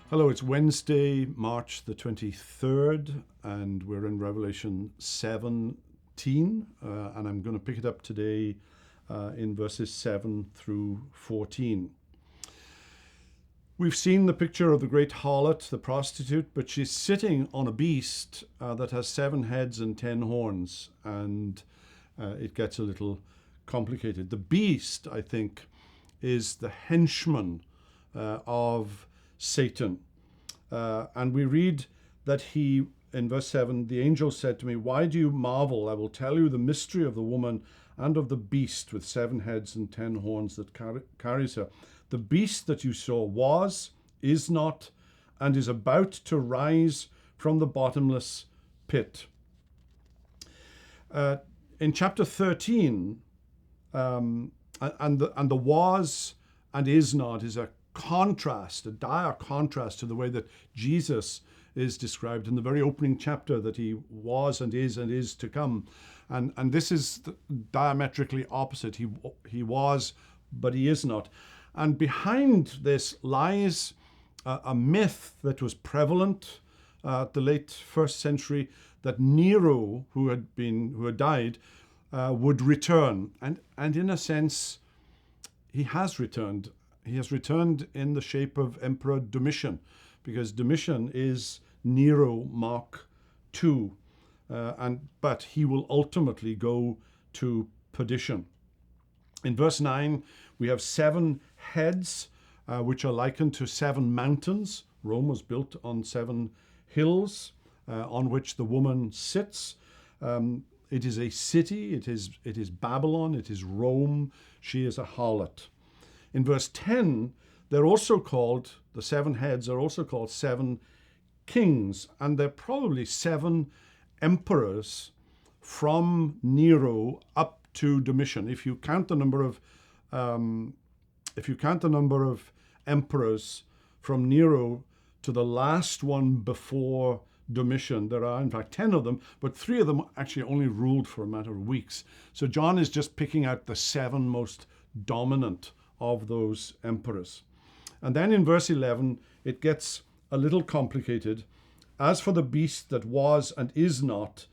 Hello, it's Wednesday, March the 23rd, and we're in Revelation 17, and I'm going to pick it up today in verses 7 through 14. We've seen the picture of the great harlot, the prostitute, but she's sitting on a beast that has 7 heads and 10 horns, and it gets a little complicated. The beast, I think, is the henchman of Satan. And we read that he, in verse 7, the angel said to me, "Why do you marvel? I will tell you the mystery of the woman and of the beast with 7 heads and 10 horns that carries her. The beast that you saw was, is not, and is about to rise from the bottomless pit." In chapter 13, and the was and is not is a contrast, a dire contrast to the way that Jesus is described in the very opening chapter, that he was and is to come. And this is diametrically opposite. He was, but he is not. And behind this lies a myth that was prevalent at the late 1st century, that Nero, who had died, would return. And in a sense, he has returned. He has returned in the shape of Emperor Domitian, because Domitian is Nero Mark II, but he will ultimately go to perdition. In verse 9, we have 7 heads, which are likened to 7 mountains. Rome was built on 7 hills on which the woman sits. It is a city. It is Babylon. It is Rome. She is a harlot. In verse 10, the 7 heads are also called 7 kings, and they're probably 7 emperors from Nero up to Domitian. If you count the number of emperors from Nero to the last one before Domitian, there are in fact 10 of them, but 3 of them actually only ruled for a matter of weeks. So John is just picking out the 7 most dominant of those emperors. And then in verse 11, it gets a little complicated. As for the beast that was and is not,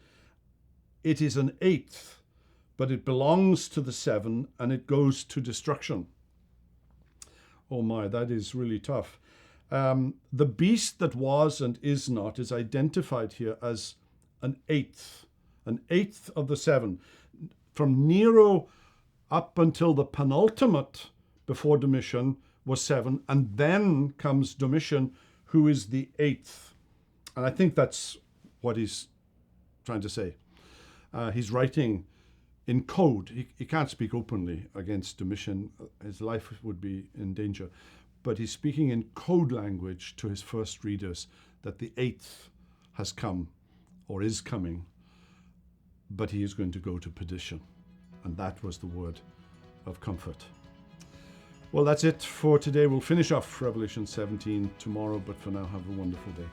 it is an 8th, but it belongs to the 7, and it goes to destruction. Oh my, that is really tough. The beast that was and is not is identified here as an 8th of the 7. From Nero up until the penultimate before Domitian was 7, and then comes Domitian, who is the 8th. And I think that's what he's trying to say. He's writing in code. He can't speak openly against Domitian. His life would be in danger. But he's speaking in code language to his first readers that the 8th has come, or is coming, but he is going to go to perdition. And that was the word of comfort. Well, that's it for today. We'll finish off Revelation 17 tomorrow, but for now, have a wonderful day.